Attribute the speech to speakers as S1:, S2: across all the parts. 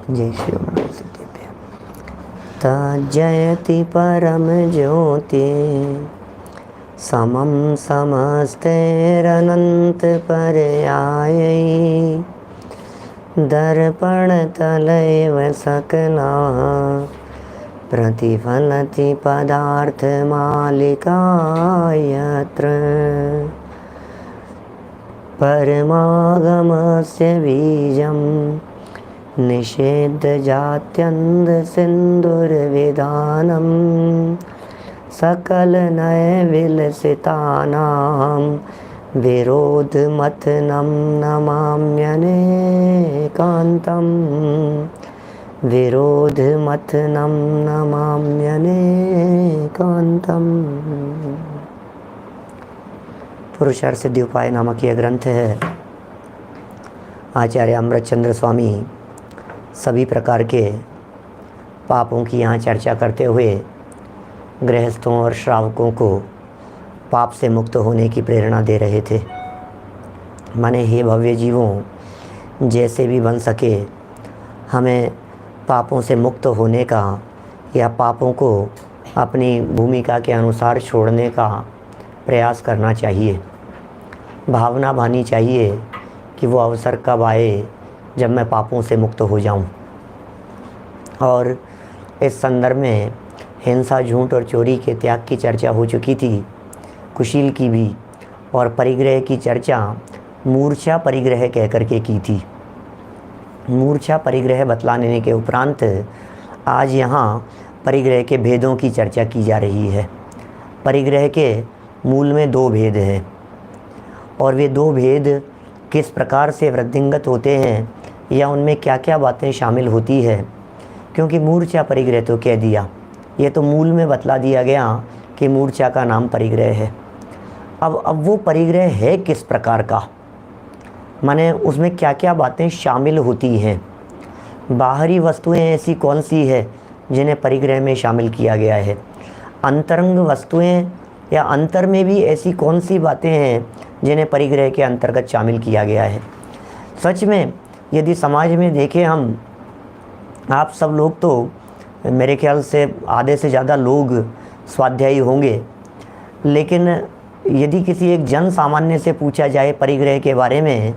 S1: जय श्री राम। तज्जयति परम ज्योति समम समस्तैरनंत पर्यायै दर्पण तलैव सकला प्रतिफलति पदार्थ मालिका यत्र परमागमस्य बीजं निषेध जात्यन्ध सिंधुर्विधानं सकल नय विलसितानां विरोध मथनं नमाम्यनेकान्तं विरोध मथनं नमाम्यनेकान्तम्। पुरुषार्थ सिद्धि उपाय नामक यह ग्रंथ है। आचार्य अमृतचंद्र स्वामी सभी प्रकार के पापों की यहाँ चर्चा करते हुए गृहस्थों और श्रावकों को पाप से मुक्त होने की प्रेरणा दे रहे थे। माने हे भव्य जीवों, जैसे भी बन सके हमें पापों से मुक्त होने का या पापों को अपनी भूमिका के अनुसार छोड़ने का प्रयास करना चाहिए। भावना भानी चाहिए कि वो अवसर कब आए जब मैं पापों से मुक्त हो जाऊं। और इस संदर्भ में हिंसा, झूठ और चोरी के त्याग की चर्चा हो चुकी थी, कुशील की भी, और परिग्रह की चर्चा मूर्छा परिग्रह कहकर के की थी। मूर्छा परिग्रह बतलाने के उपरांत आज यहाँ परिग्रह के भेदों की चर्चा की जा रही है। परिग्रह के मूल में दो भेद हैं और वे दो भेद किस प्रकार से वृद्धिंगत होते हैं या उनमें क्या क्या बातें शामिल होती है। क्योंकि मूर्छा परिग्रह तो कह दिया, ये तो मूल में बतला दिया गया कि मूर्छा का नाम परिग्रह है। अब वो परिग्रह है किस प्रकार का, माने उसमें क्या क्या बातें शामिल होती हैं। बाहरी वस्तुएं ऐसी कौन सी है जिन्हें परिग्रह में शामिल किया गया है। अंतरंग वस्तुएं या अंतर में भी ऐसी कौन सी बातें हैं जिन्हें परिग्रह के अंतर्गत शामिल किया गया है। सच में यदि समाज में देखें हम, आप सब लोग तो मेरे ख्याल से आधे से ज़्यादा लोग स्वाध्यायी होंगे, लेकिन यदि किसी एक जन सामान्य से पूछा जाए परिग्रह के बारे में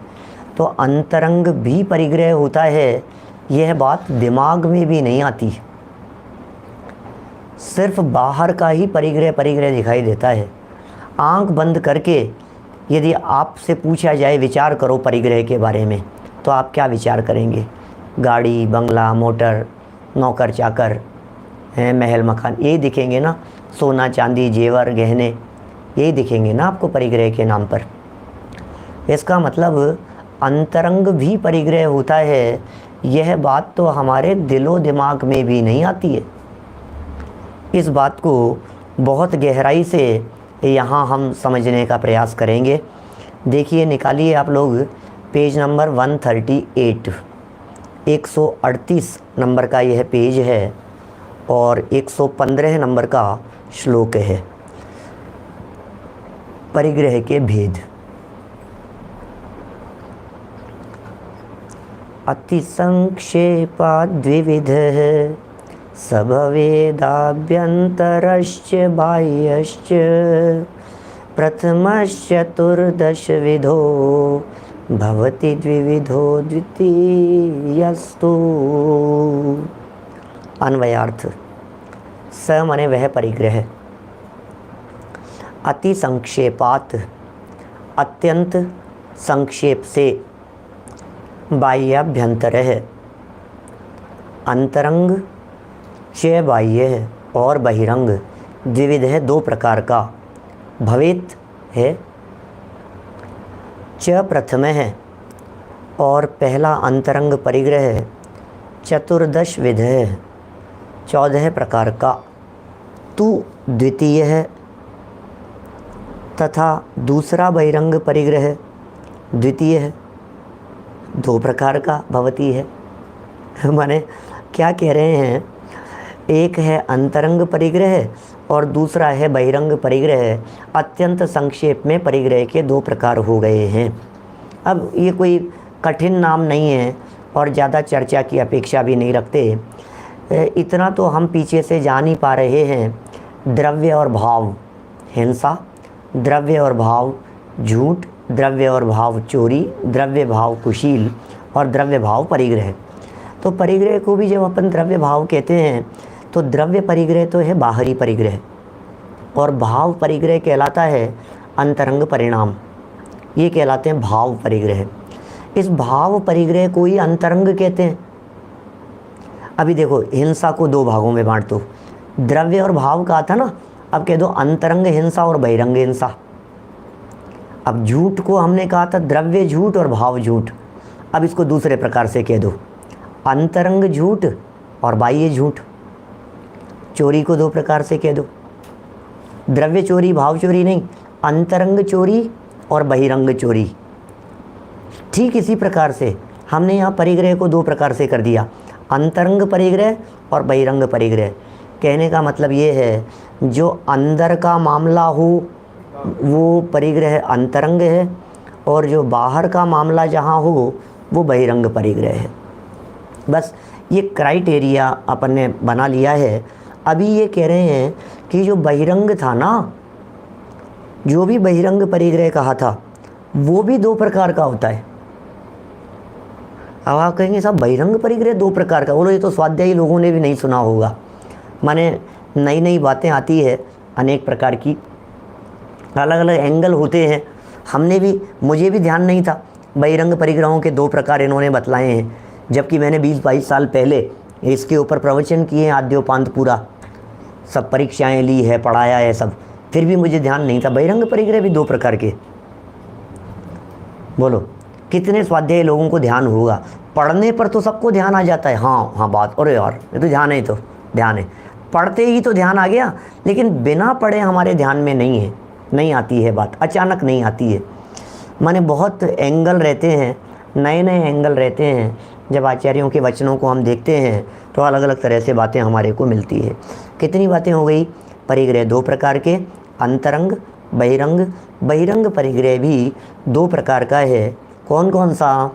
S1: तो अंतरंग भी परिग्रह होता है, यह बात दिमाग में भी नहीं आती। सिर्फ बाहर का ही परिग्रह दिखाई देता है। आंख बंद करके यदि आपसे पूछा जाए विचार करो परिग्रह के बारे में, तो आप क्या विचार करेंगे। गाड़ी, बंगला, मोटर, नौकर चाकर हैं, महल मकान, यही दिखेंगे ना। सोना चांदी, जेवर, गहने, यही दिखेंगे ना आपको परिग्रह के नाम पर। इसका मतलब अंतरंग भी परिग्रह होता है, यह बात तो हमारे दिलो दिमाग में भी नहीं आती है। इस बात को बहुत गहराई से यहाँ हम समझने का प्रयास करेंगे। देखिए, निकालिए आप लोग पेज नंबर 138, 138 नंबर का यह पेज है और 115 नंबर का श्लोक है। परिग्रह के भेद। अतिसंक्षेपाद् द्विविधः सभवेदाभ्यन्तरश्च बाह्यश्च प्रथमश्चतुर्दशविधो भवति द्विविधो द्वितीयस्तु। अन्वयार्थ। स माने वह परिग्रह, अति संक्षेपात अत्यंत संक्षेप से, बाह्याभ्यंतर है अंतरंग, च बाह्य है और बहिरंग, द्विविध है दो प्रकार का, भवेत है, च प्रथम है और पहला अंतरंग परिग्रह चतुर्दश विध है 14 प्रकार का, तु द्वितीय है तथा दूसरा बहिरंग परिग्रह द्वितीय है 2 प्रकार का, भवती है। माने क्या कह रहे हैं, एक है अंतरंग परिग्रह और दूसरा है बहिरंग परिग्रह। अत्यंत संक्षेप में परिग्रह के 2 प्रकार हो गए हैं। अब ये कोई कठिन नाम नहीं है, और ज़्यादा चर्चा की अपेक्षा भी नहीं रखते। इतना तो हम पीछे से जान ही पा रहे हैं। द्रव्य और भाव हिंसा, द्रव्य और भाव झूठ, द्रव्य और भाव चोरी, द्रव्य भाव कुशील और द्रव्य भाव परिग्रह। तो परिग्रह को भी जब अपन द्रव्य भाव कहते हैं तो द्रव्य परिग्रह तो है बाहरी परिग्रह, और भाव परिग्रह कहलाता है अंतरंग परिणाम। ये कहलाते हैं भाव परिग्रह। इस भाव परिग्रह को ही अंतरंग कहते हैं। अभी देखो, हिंसा को दो भागों में बांट दो। द्रव्य और भाव कहा था ना, अब कह दो अंतरंग हिंसा और बहिरंग हिंसा। अब झूठ को हमने कहा था द्रव्य झूठ और भाव झूठ। अब इसको दूसरे प्रकार से कह दो, अंतरंग झूठ और बाह्य झूठ। चोरी को दो प्रकार से कह दो, द्रव्य चोरी भाव चोरी नहीं, अंतरंग चोरी और बहिरंग चोरी। ठीक इसी प्रकार से हमने यहाँ परिग्रह को दो प्रकार से कर दिया, अंतरंग परिग्रह और बहिरंग परिग्रह। कहने का मतलब ये है, जो अंदर का मामला हो वो परिग्रह अंतरंग है, और जो बाहर का मामला जहाँ हो वो बहिरंग परिग्रह है। बस ये क्राइटेरिया अपन ने बना लिया है। अभी ये कह रहे हैं कि जो बहिरंग था ना, जो भी बहिरंग परिग्रह कहा था वो भी दो प्रकार का होता है। अब आप कहेंगे साहब बहिरंग परिग्रह दो प्रकार का, बोलो ये तो स्वाध्यायी लोगों ने भी नहीं सुना होगा। माने नई नई बातें आती है अनेक प्रकार की, अलग अलग एंगल होते हैं। हमने भी, मुझे भी ध्यान नहीं था बहिरंग परिग्रहों के दो प्रकार इन्होंने बतलाए हैं, जबकि मैंने 20-22 साल पहले इसके ऊपर प्रवचन किए हैं, आद्योपांत पूरा सब परीक्षाएं ली है, पढ़ाया है सब, फिर भी मुझे ध्यान नहीं था बहिरंग परिग्रह भी दो प्रकार के। बोलो कितने स्वाध्यायी लोगों को ध्यान होगा? पढ़ने पर तो सबको ध्यान आ जाता है, हाँ हाँ बात, अरे यार ये तो ध्यान है, तो ध्यान है, पढ़ते ही तो ध्यान आ गया। लेकिन बिना पढ़े हमारे ध्यान में नहीं है, नहीं आती है बात, अचानक नहीं आती है। माने बहुत एंगल रहते हैं, नए नए एंगल रहते हैं। जब आचार्यों के वचनों को हम देखते हैं तो अलग अलग तरह से बातें हमारे को मिलती है। कितनी बातें हो गई? परिग्रह दो प्रकार के, अंतरंग बहिरंग। बहिरंग परिग्रह भी दो प्रकार का है। कौन कौन सा?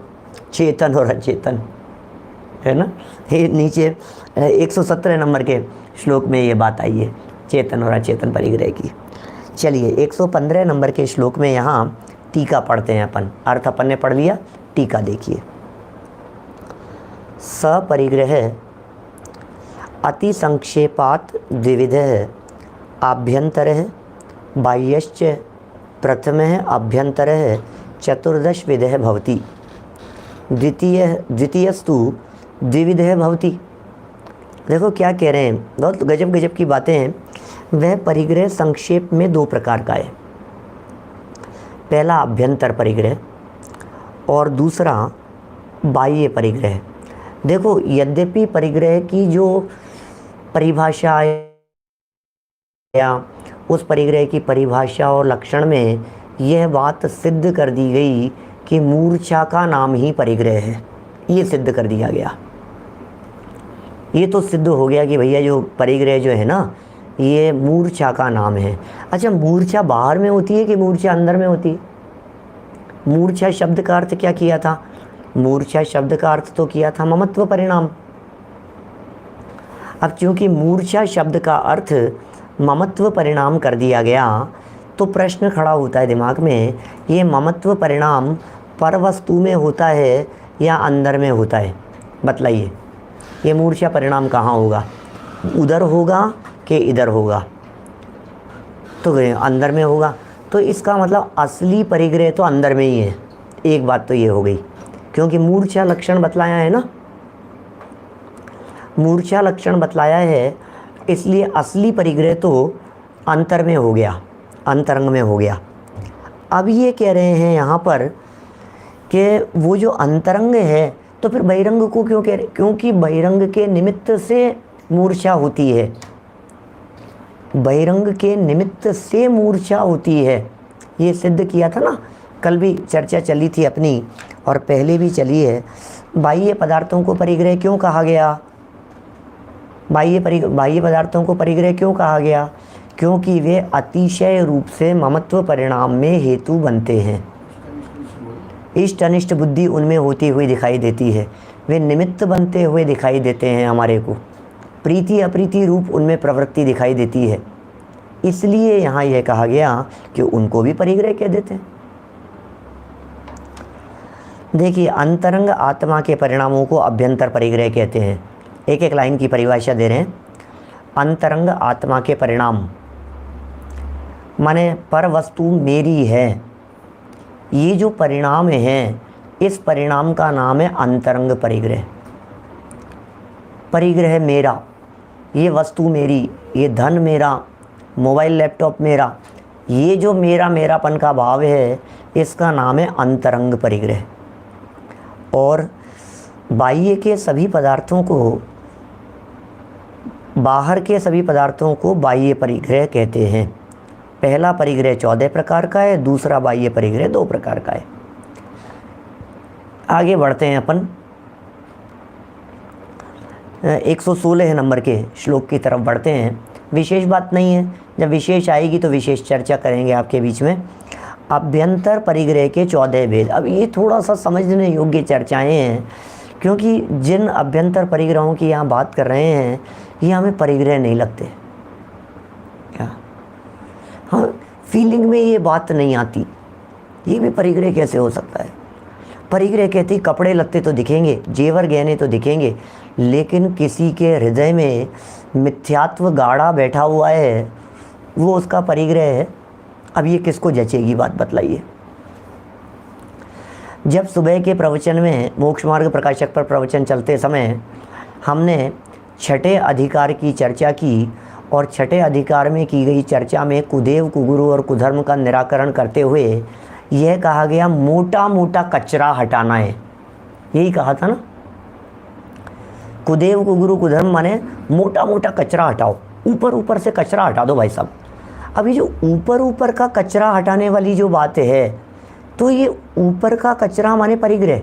S1: चेतन और अचेतन, है ना। ये नीचे 117 नंबर के श्लोक में ये बात आई है, चेतन और अचेतन परिग्रह की। चलिए 115 नंबर के श्लोक में यहाँ टीका पढ़ते हैं अपन। अर्थ अपन ने पढ़ लिया, टीका देखिए। सपरिग्रह अति संक्षेपात द्विविधः आभ्यंतरः बाह्यश्च प्रथमः अभ्यंतरः चतुर्दश विधः भवति, द्वितीयस्तु द्विविधः भवति। देखो क्या कह रहे हैं, बहुत गजब गजब की बातें हैं। वह परिग्रह संक्षेप में दो प्रकार का है। पहला अभ्यंतर परिग्रह और दूसरा बाह्य परिग्रह। देखो यद्यपि परिग्रह की जो परिभाषा या उस परिग्रह की परिभाषा और लक्षण में यह बात सिद्ध कर दी गई कि मूर्छा का नाम ही परिग्रह है, ये सिद्ध कर दिया गया। ये तो सिद्ध हो गया कि भैया जो परिग्रह जो है ना, ये मूर्छा का नाम है। अच्छा, मूर्छा बाहर में होती है कि मूर्छा अंदर में होती है? मूर्छा शब्द का अर्थ क्या किया था? मूर्छा शब्द का अर्थ तो किया था ममत्व परिणाम। अब चूंकि मूर्छा शब्द का अर्थ ममत्व परिणाम कर दिया गया, तो प्रश्न खड़ा होता है दिमाग में, ये ममत्व परिणाम पर वस्तु में होता है या अंदर में होता है? बतलाइए, ये मूर्छा परिणाम कहाँ होगा? उधर होगा कि इधर होगा? तो अंदर में होगा। तो इसका मतलब असली परिग्रह तो अंदर में ही है। एक बात तो ये हो गई, क्योंकि मूर्छा लक्षण बतलाया है ना, मूर्छा लक्षण बतलाया है, इसलिए असली परिग्रह तो अंतर में हो गया, अंतरंग में हो गया। अब ये कह रहे हैं यहाँ पर कि वो जो अंतरंग है, तो फिर बहिरंग को क्यों कह रहे? क्योंकि बहिरंग के निमित्त से मूर्छा होती है, बहिरंग के निमित्त से मूर्छा होती है। ये सिद्ध किया था ना, कल भी चर्चा चली थी अपनी और पहले भी चली है। बाह्य पदार्थों को परिग्रह क्यों कहा गया? बाह्य पदार्थों को परिग्रह क्यों कहा गया? क्योंकि वे अतिशय रूप से ममत्व परिणाम में हेतु बनते हैं। इष्ट अनिष्ट बुद्धि उनमें होती हुई दिखाई देती है। वे निमित्त बनते हुए दिखाई देते हैं हमारे को। प्रीति अप्रीति रूप उनमें प्रवृत्ति दिखाई देती है, इसलिए यहाँ यह कहा गया कि उनको भी परिग्रह कह देते हैं। देखिए, अंतरंग आत्मा के परिणामों को अभ्यंतर परिग्रह कहते हैं। एक एक लाइन की परिभाषा दे रहे हैं। अंतरंग आत्मा के परिणाम माने पर वस्तु मेरी है, ये जो परिणाम है, इस परिणाम का नाम है अंतरंग परिग्रह। परिग्रह मेरा, ये वस्तु मेरी, ये धन मेरा, मोबाइल लैपटॉप मेरा, ये जो मेरा मेरापन का भाव है, इसका नाम है अंतरंग परिग्रह। और बाह्य के सभी पदार्थों को, बाहर के सभी पदार्थों को बाह्य परिग्रह कहते हैं। पहला परिग्रह 14 प्रकार का है, दूसरा बाह्य परिग्रह 2 प्रकार का है। आगे बढ़ते हैं अपन 116 नंबर के श्लोक की तरफ बढ़ते हैं। विशेष बात नहीं है, जब विशेष आएगी तो विशेष चर्चा करेंगे आपके बीच में। अभ्यंतर परिग्रह के 14 भेद। अब ये थोड़ा सा समझने योग्य चर्चाएं हैं, क्योंकि जिन अभ्यंतर परिग्रहों की यहाँ बात कर रहे हैं, ये हमें परिग्रह नहीं लगते। क्या हाँ, फीलिंग में ये बात नहीं आती, ये भी परिग्रह कैसे हो सकता है। परिग्रह कहते ही कपड़े लत्ते तो दिखेंगे, जेवर गहने तो दिखेंगे, लेकिन किसी के हृदय में मिथ्यात्व गाढ़ा बैठा हुआ है, वो उसका परिग्रह है। अब ये किसको जचेगी बात बतलाइए। जब सुबह के प्रवचन में मोक्ष मार्ग प्रकाशक पर प्रवचन चलते समय हमने छठे अधिकार की चर्चा की, और छठे अधिकार में की गई चर्चा में कुदेव कुगुरु और कुधर्म का निराकरण करते हुए यह कहा गया मोटा मोटा कचरा हटाना है। यही कहा था ना, कुदेव कुगुरु कुधर्म माने मोटा मोटा कचरा हटाओ, ऊपर ऊपर से कचरा हटा दो भाई साहब। अभी जो ऊपर ऊपर का कचरा हटाने वाली जो बात है, तो ये ऊपर का कचरा माने परिग्रह।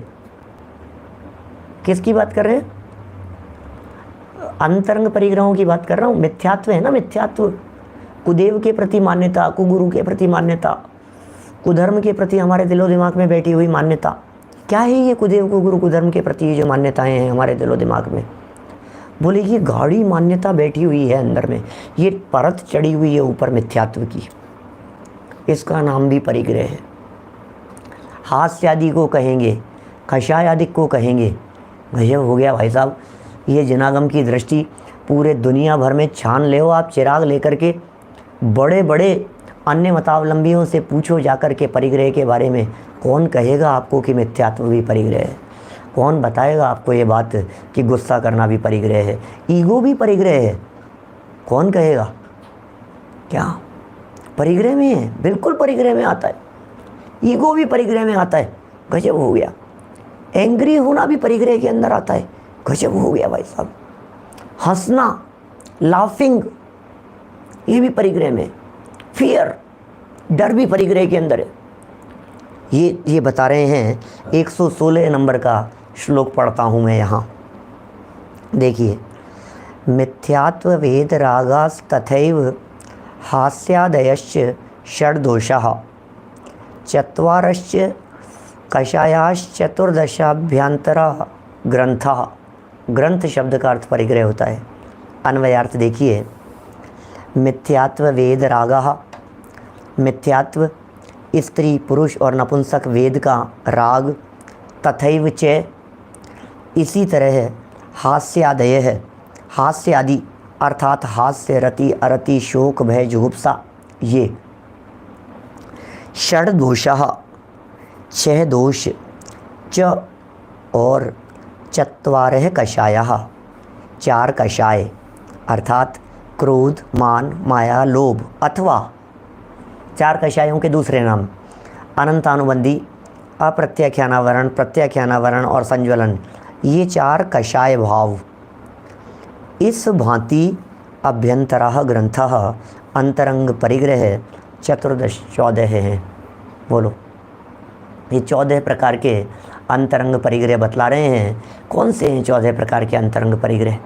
S1: किसकी बात कर रहे हैं? अंतरंग परिग्रहों की बात कर रहा हूँ। मिथ्यात्व है ना, मिथ्यात्व। कुदेव के प्रति मान्यता, कुगुरु के प्रति मान्यता, कुधर्म के प्रति हमारे दिलो दिमाग में बैठी हुई मान्यता। क्या है ये कुदेव कुगुरु कुधर्म के प्रति ये जो मान्यताएं हैं हमारे दिलो दिमाग में? बोले ये गाढ़ी मान्यता बैठी हुई है अंदर में, ये परत चढ़ी हुई है ऊपर मिथ्यात्व की, इसका नाम भी परिग्रह है। हास्य आदि को कहेंगे, कषाय आदि को कहेंगे। गजब हो गया भाई साहब, ये जनागम की दृष्टि पूरे दुनिया भर में छान ले हो आप चिराग लेकर के। बड़े बड़े अन्य मतावलंबियों से पूछो जाकर के परिग्रह के बारे में, कौन कहेगा आपको कि मिथ्यात्व भी परिग्रह है? कौन बताएगा आपको ये बात कि गुस्सा करना भी परिग्रह है, ईगो भी परिग्रह है? कौन कहेगा? क्या परिग्रह में है? बिल्कुल परिग्रह में आता है। ईगो भी परिग्रह में आता है। गजब हो गया। एंग्री होना भी परिग्रह के अंदर आता है। गजब हो गया भाई साहब। हंसना, लाफिंग, ये भी परिग्रह में। फियर, डर भी परिग्रह के अंदर है। ये बता रहे हैं। 116 नंबर का श्लोक पढ़ता हूँ मैं यहाँ। देखिए, मिथ्यात्व वेद रागास तथैव हास्यादयश्च षड्दोषः चत्वारश्च कषायाश्चतुर्दशाभ्यंतरा ग्रंथः। ग्रंथ शब्द का अर्थ परिग्रह होता है। अन्वयार्थ देखिए, मिथ्यात्व वेद रागः, मिथ्यात्व स्त्री पुरुष और नपुंसक वेद का राग, तथैव च इसी तरह हास्यादय है, हास्य आदि अर्थात हास्य रति अरति शोक भय जुगुप्सा, ये षड दोषः 6 दोष, च और चत्वारः कषायः 4 कषाय अर्थात क्रोध मान माया लोभ, अथवा 4 कषायों के दूसरे नाम अनंतानुबंधी, अप्रत्याख्यानावरण, प्रत्याख्यानावरण और संज्वलन, ये 4 कषाय भाव। इस भांति अभ्यंतरः ग्रंथः अंतरंग परिग्रह 14 हैं। बोलो, ये 14 प्रकार के अंतरंग परिग्रह बतला रहे हैं। कौन से हैं 14 प्रकार के अंतरंग परिग्रह?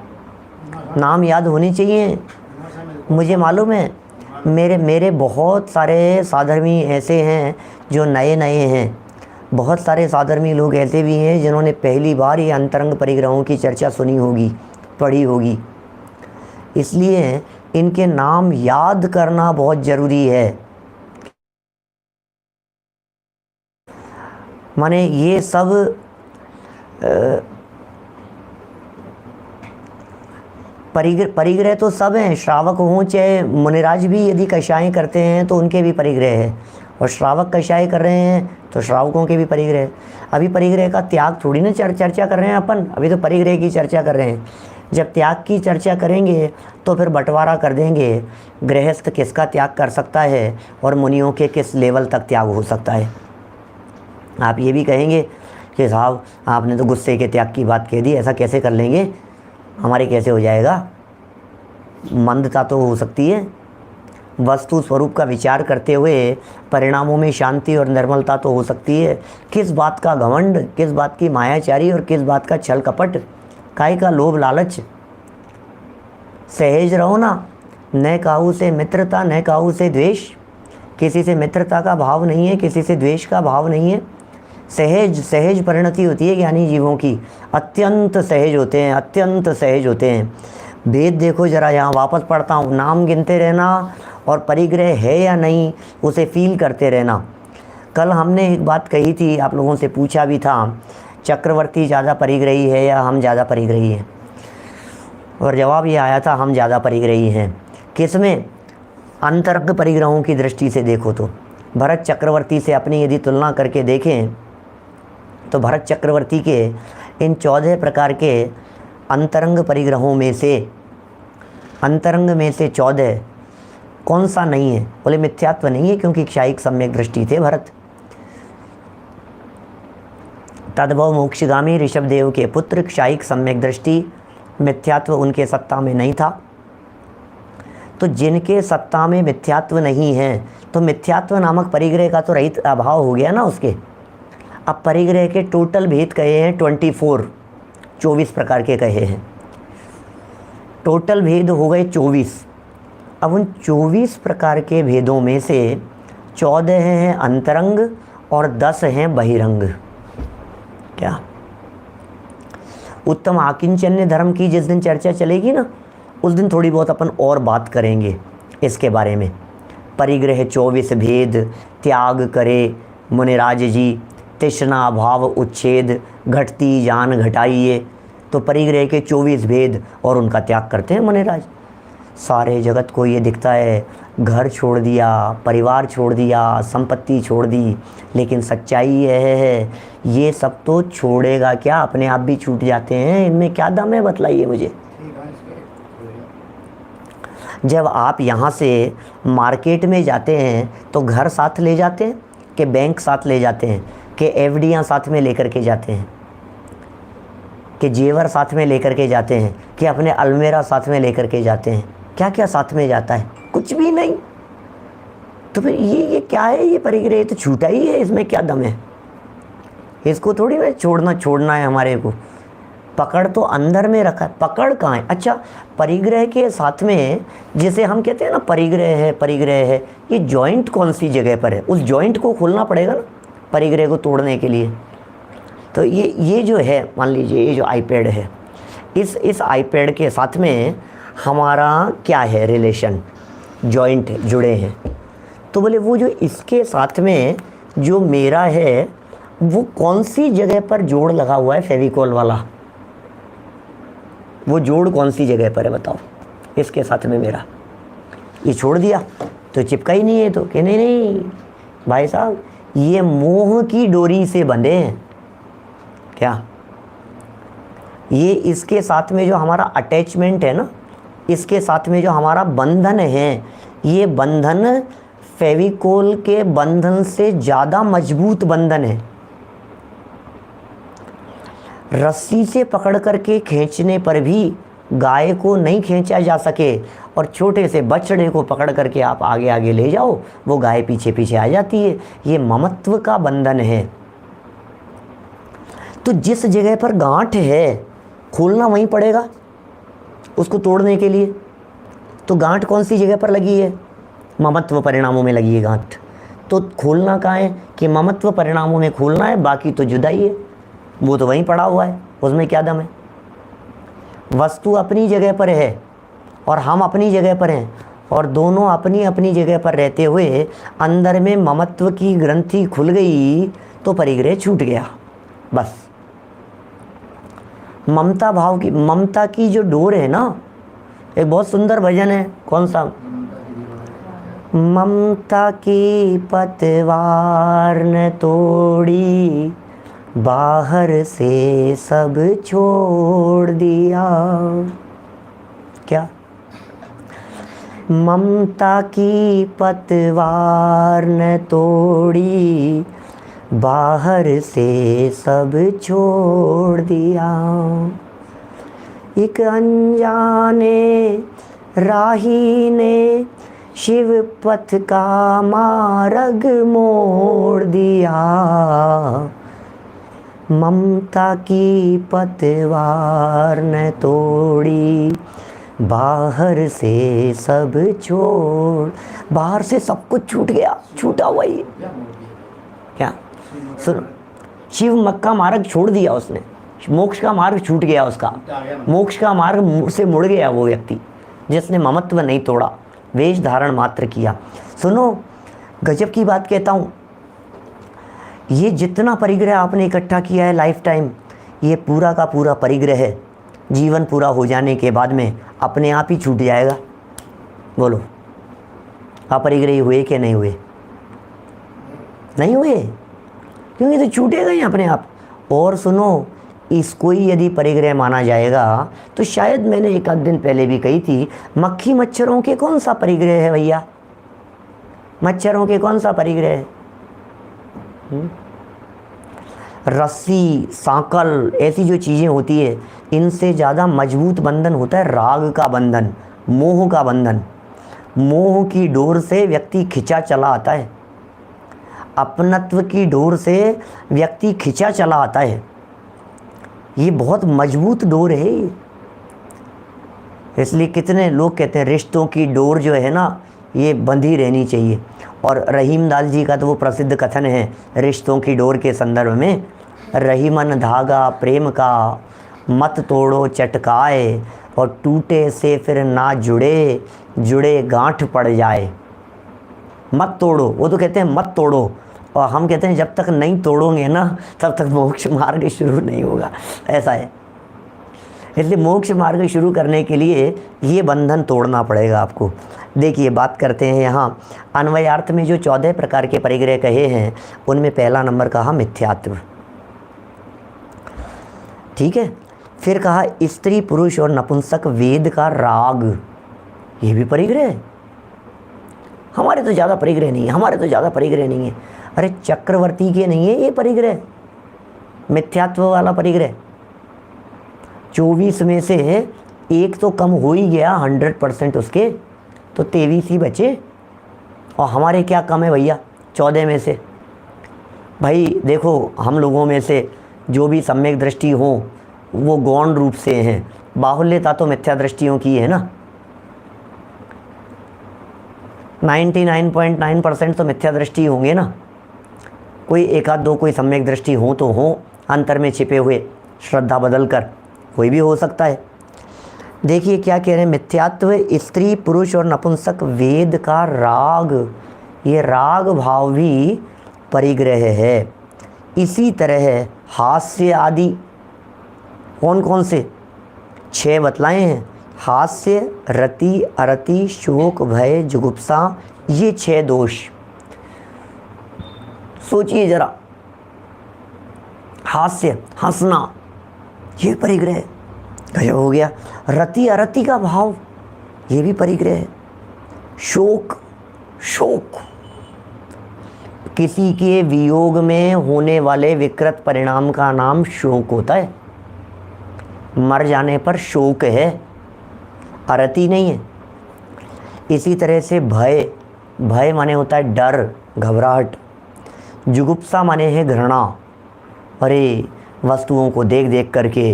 S1: नाम याद होने चाहिए। मुझे मालूम है मेरे बहुत सारे साधर्मी ऐसे हैं जो नए नए हैं, बहुत सारे साधर्मी लोग ऐसे भी हैं जिन्होंने पहली बार ये अंतरंग परिग्रहों की चर्चा सुनी होगी, पढ़ी होगी, इसलिए इनके नाम याद करना बहुत ज़रूरी है। माने ये सब परिग्रह तो सब हैं, श्रावक हों चाहे मुनिराज भी यदि कषाय करते हैं तो उनके भी परिग्रह है, और श्रावक कषाय कर रहे हैं तो श्रावकों के भी परिग्रह है। अभी परिग्रह का त्याग थोड़ी ना चर्चा कर रहे हैं अपन, अभी तो परिग्रह की चर्चा कर रहे हैं। जब त्याग की चर्चा करेंगे तो फिर बंटवारा कर देंगे, गृहस्थ किसका त्याग कर सकता है और मुनियों के किस लेवल तक त्याग हो सकता है। आप ये भी कहेंगे कि साहब आपने तो गुस्से के त्याग की बात कह दी, ऐसा कैसे कर लेंगे, हमारे कैसे हो जाएगा, मंदता तो हो सकती है। वस्तु स्वरूप का विचार करते हुए परिणामों में शांति और निर्मलता तो हो सकती है। किस बात का घमंड, किस बात की मायाचारी और किस बात का छल कपट, काहे का लोभ लालच। सहज रहो ना, न काहू से मित्रता न काहू से द्वेष। किसी से मित्रता का भाव नहीं है, किसी से द्वेष का भाव नहीं है। सहज सहज परिणति होती है ज्ञानी जीवों की, अत्यंत सहज होते हैं, अत्यंत सहज होते हैं। भेद देखो जरा, यहाँ वापस पढ़ता हूँ, नाम गिनते रहना और परिग्रह है या नहीं उसे फील करते रहना। कल हमने एक बात कही थी, आप लोगों से पूछा भी था, चक्रवर्ती ज़्यादा परिग्रही है या हम ज़्यादा परिग्रही हैं, और जवाब ये आया था हम ज़्यादा परिग्रही हैं। किसमें? अंतरंग परिग्रहों की दृष्टि से देखो तो भरत चक्रवर्ती से अपनी यदि तुलना करके देखें तो भरत चक्रवर्ती के इन 14 प्रकार के अंतरंग परिग्रहों में से, अंतरंग में से 14 कौन सा नहीं है? बोले मिथ्यात्व नहीं है, क्योंकि क्षायिक सम्यक दृष्टि थे भरत। तद्भव मोक्षगामी ऋषभदेव के पुत्र, क्षायिक सम्यक दृष्टि, मिथ्यात्व उनके सत्ता में नहीं था। तो जिनके सत्ता में मिथ्यात्व नहीं है तो मिथ्यात्व नामक परिग्रह का तो रहित अभाव हो गया ना उसके। अब परिग्रह के टोटल भेद कहे हैं 24 प्रकार के कहे हैं, टोटल भेद हो गए 24। अब उन 24 प्रकार के भेदों में से 14 हैं अंतरंग और 10 हैं बहिरंग। क्या उत्तम आकिंचन्य धर्म की जिस दिन चर्चा चलेगी ना, उस दिन थोड़ी बहुत अपन और बात करेंगे इसके बारे में। परिग्रह 24 भेद त्याग करे मुनिराज जी, तृष्णा भाव उच्छेद, घटती जान घटाइए। तो परिग्रह के 24 भेद और उनका त्याग करते हैं मुनिराज। सारे जगत को ये दिखता है घर छोड़ दिया, परिवार छोड़ दिया, संपत्ति छोड़ दी, लेकिन सच्चाई यह है ये सब तो छोड़ेगा क्या, अपने आप भी छूट जाते हैं। इनमें क्या दम है बताइए मुझे। जब आप यहाँ से मार्केट में जाते हैं तो घर साथ ले जाते हैं कि बैंक साथ ले जाते हैं, कि एफडियाँ साथ में लेकर के जाते हैं, कि जेवर साथ में लेकर के जाते हैं, कि अपने अलमेरा साथ में लेकर के जाते हैं? क्या क्या साथ में जाता है? कुछ भी नहीं। तो फिर ये क्या है? ये परिग्रह तो छूटा ही है, इसमें क्या दम है? इसको थोड़ी ना छोड़ना है हमारे को। पकड़ तो अंदर में रखा है, पकड़ कहाँ है? अच्छा, परिग्रह के साथ में जिसे हम कहते हैं ना परिग्रह है, ये जॉइंट कौन सी जगह पर है? उस जॉइंट को खोलना पड़ेगा ना परिग्रह को तोड़ने के लिए। तो ये जो है, मान लीजिए ये जो आईपैड है, इस आईपैड के साथ में हमारा क्या है रिलेशन? जॉइंट जुड़े हैं। तो बोले वो जो इसके साथ में जो मेरा है वो कौन सी जगह पर जोड़ लगा हुआ है? फेविकॉल वाला वो जोड़ कौन सी जगह पर है बताओ? इसके साथ में मेरा ये छोड़ दिया तो चिपका ही नहीं है। तो कि नहीं भाई साहब, ये मोह की डोरी से बंधे हैं। क्या ये इसके साथ में जो हमारा अटैचमेंट है ना, इसके साथ में जो हमारा बंधन है, ये बंधन फेविकोल के बंधन से ज़्यादा मजबूत बंधन है। रस्सी से पकड़ करके खींचने पर भी गाय को नहीं खींचा जा सके, और छोटे से बछड़े को पकड़ करके आप आगे आगे ले जाओ, वो गाय पीछे पीछे आ जाती है। ये ममत्व का बंधन है। तो जिस जगह पर गांठ है खोलना वहीं पड़ेगा उसको तोड़ने के लिए। तो गांठ कौन सी जगह पर लगी है? ममत्व परिणामों में लगी है गांठ। तो खोलना कहाँ है कि ममत्व परिणामों में खोलना है, बाकी तो जुदाई है, वो तो वहीं पड़ा हुआ है, उसमें क्या दम है। वस्तु अपनी जगह पर है और हम अपनी जगह पर हैं, और दोनों अपनी अपनी जगह पर रहते हुए अंदर में ममत्व की ग्रंथि खुल गई तो परिग्रह छूट गया। बस ममता भाव की, ममता की जो डोर है ना, एक बहुत सुंदर भजन है, कौन सा, ममता की पतवार न तोड़ी, बाहर से सब छोड़ दिया। क्या, ममता की पतवार न तोड़ी, बाहर से सब छोड़ दिया। एक अनजाने राही ने शिव पथ का मार्ग मोड़ दिया। ममता की पतवार न तोड़ी, बाहर से सब छोड़, बाहर से सब कुछ छूट गया, छूटा हुआ ही क्या। सुनो, शिव मत का मार्ग छोड़ दिया उसने, मोक्ष का मार्ग छूट गया उसका, मोक्ष का मार्ग से मुड़ गया वो व्यक्ति जिसने ममत्व नहीं तोड़ा, वेश धारण मात्र किया। सुनो, गजब की बात कहता हूँ, ये जितना परिग्रह आपने इकट्ठा किया है लाइफ टाइम, ये पूरा का पूरा परिग्रह जीवन पूरा हो जाने के बाद में अपने आप ही छूट जाएगा। बोलो, अपरिग्रही हुए कि नहीं हुए? नहीं हुए, क्योंकि तो छूटेगा ही अपने आप। और सुनो, इसको ही यदि परिग्रह माना जाएगा तो शायद मैंने एक आध दिन पहले भी कही थी, मक्खी मच्छरों के कौन सा परिग्रह है भैया? मच्छरों के कौन सा परिग्रह है? रस्सी, सांकल, ऐसी जो चीज़ें होती है, इनसे ज़्यादा मजबूत बंधन होता है राग का बंधन, मोह का बंधन। मोह की डोर से व्यक्ति खिंचा चला आता है, अपनत्व की डोर से व्यक्ति खिंचा चला आता है। ये बहुत मजबूत डोर है ये। इसलिए कितने लोग कहते हैं रिश्तों की डोर जो है ना, ये बंधी रहनी चाहिए। और रहीम दाल जी का तो वो प्रसिद्ध कथन है रिश्तों की डोर के संदर्भ में, रहीमन धागा प्रेम का, मत तोड़ो चटकाए, और टूटे से फिर ना जुड़े, जुड़े गांठ पड़ जाए। मत तोड़ो, वो तो कहते हैं मत तोड़ो, और हम कहते हैं जब तक नहीं तोड़ोगे ना तब तक मोक्ष मार्ग शुरू नहीं होगा। ऐसा है। इसलिए मोक्ष मार्ग शुरू करने के लिए ये बंधन तोड़ना पड़ेगा आपको। देखिए, बात करते हैं यहाँ अन्वयार्थ में जो 14 प्रकार के परिग्रह कहे हैं, उनमें पहला नंबर कहा मिथ्यात्व। ठीक है। फिर कहा स्त्री पुरुष और नपुंसक वेद का राग, ये भी परिग्रह है। हमारे तो ज़्यादा परिग्रह नहीं है, हमारे तो ज़्यादा परिग्रह नहीं है। अरे चक्रवर्ती के नहीं है ये परिग्रह, मिथ्यात्व वाला परिग्रह। 24 में से एक तो कम हो ही गया 100% उसके, तो 23 ही बचे। और हमारे क्या कम है भैया 14 में से? भाई देखो, हम लोगों में से जो भी सम्यक दृष्टि हो वो गौण रूप से हैं, बाहुल्यता तो मिथ्या दृष्टियों की है ना। 99.9% तो मिथ्या दृष्टि होंगे ना। कोई एक आध दो कोई सम्यक दृष्टि हो तो हो, अंतर में छिपे हुए, श्रद्धा बदल कर कोई भी हो सकता है। देखिए क्या कह रहे हैं, मिथ्यात्व स्त्री पुरुष और नपुंसक वेद का राग, ये राग भाव भी परिग्रह है। इसी तरह हास्य आदि, कौन कौन से 6 बतलाए हैं, हास्य, रति, अरति, शोक, भय, जुगुप्सा, ये 6 दोष। सोचिए जरा, हास्य, हंसना, ये परिग्रह गजब हो गया। रति अरति का भाव, ये भी परिग्रह है। शोक, शोक, किसी के वियोग में होने वाले विकृत परिणाम का नाम शोक होता है। मर जाने पर शोक है, अरति नहीं है। इसी तरह से भय, भय माने होता है डर, घबराहट। जुगुप्सा माने है घृणा, अरे वस्तुओं को देख देख करके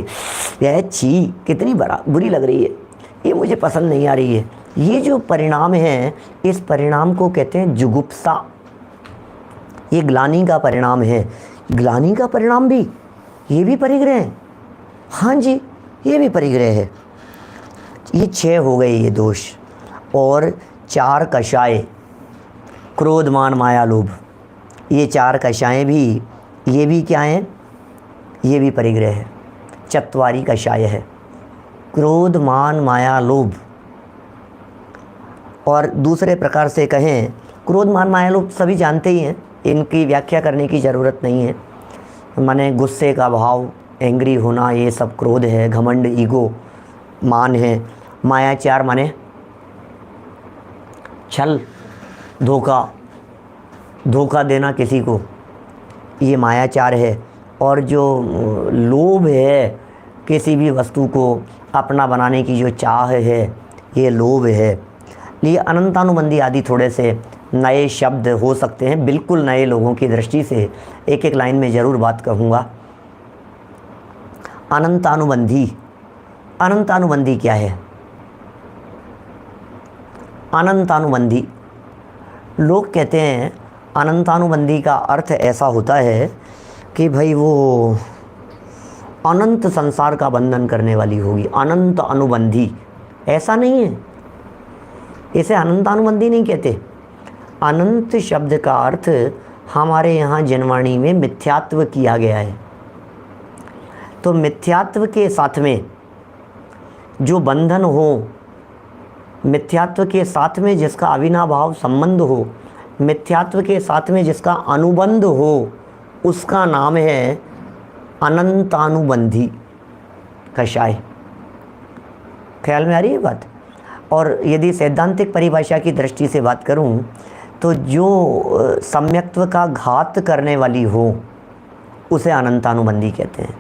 S1: यह छी कितनी बुरी लग रही है, ये मुझे पसंद नहीं आ रही है। ये जो परिणाम है, इस परिणाम को कहते हैं जुगुप्सा। ये ग्लानि का परिणाम है। ग्लानि का परिणाम भी, ये भी परिग्रह है। हाँ जी, ये भी परिग्रह है। ये 6 हो गए ये दोष। और 4 कषाय, क्रोध मान माया लोभ, ये 4 कषाएँ भी, ये भी क्या हैं? ये भी परिग्रह है। 4 कषाय है, क्रोध मान माया लोभ। और दूसरे प्रकार से कहें, क्रोध मान माया लोभ सभी जानते ही हैं, इनकी व्याख्या करने की ज़रूरत नहीं है। माने गुस्से का भाव, एंग्री होना, ये सब क्रोध है। घमंड, ईगो, मान है। माया 4 माने छल, धोखा देना किसी को, ये माया 4 है। और जो लोभ है, किसी भी वस्तु को अपना बनाने की जो चाह है, ये लोभ है। ये अनंतानुबंधी आदि थोड़े से नए शब्द हो सकते हैं, बिल्कुल नए लोगों की दृष्टि से एक एक लाइन में ज़रूर बात कहूँगा। अनंतानुबंधी, अनंतानुबंधी क्या है? अनंतानुबंधी, लोग कहते हैं अनंतानुबंधी का अर्थ ऐसा होता है कि भाई वो अनंत संसार का बंधन करने वाली होगी, अनंत अनुबंधी। ऐसा नहीं है, इसे अनंतानुबंधी नहीं कहते। अनंत शब्द का अर्थ हमारे यहाँ जनवाणी में मिथ्यात्व किया गया है। तो मिथ्यात्व के साथ में जो बंधन हो, मिथ्यात्व के साथ में जिसका अविनाभाव संबंध हो, मिथ्यात्व के साथ में जिसका अनुबंध हो, उसका नाम है अनंतानुबंधी कषाय। ख्याल में आ रही है बात? और यदि सैद्धांतिक परिभाषा की दृष्टि से बात करूं, तो जो सम्यक्त्व का घात करने वाली हो, उसे अनंतानुबंधी कहते हैं।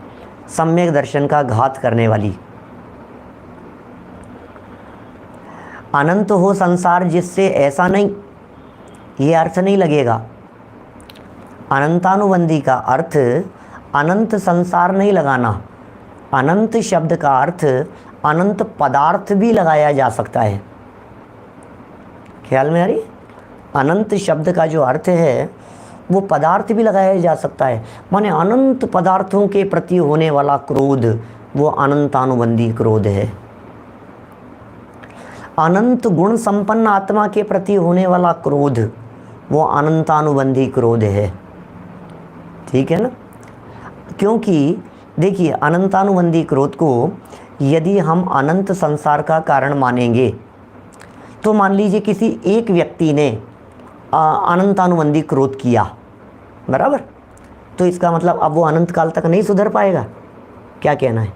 S1: सम्यक दर्शन का घात करने वाली। अनंत हो संसार जिससे, ऐसा नहीं, ये अर्थ नहीं लगेगा। अनंतानुबंधी का अर्थ अनंत संसार नहीं लगाना। अनंत शब्द का अर्थ अनंत पदार्थ भी लगाया जा सकता है। ख्याल में आ रही? अनंत शब्द का जो अर्थ है वो पदार्थ भी लगाया जा सकता है। माने अनंत पदार्थों के प्रति होने वाला क्रोध, वो अनंतानुबंधी क्रोध है। अनंत गुण संपन्न आत्मा के प्रति होने वाला क्रोध, वो अनंतानुबंधी क्रोध है। ठीक है ना? क्योंकि देखिए, अनंतानुबंधी क्रोध को यदि हम अनंत संसार का कारण मानेंगे, तो मान लीजिए किसी एक व्यक्ति ने अनंतानुबंधी क्रोध किया, बराबर, तो इसका मतलब अब वो अनंत काल तक नहीं सुधर पाएगा। क्या कहना है?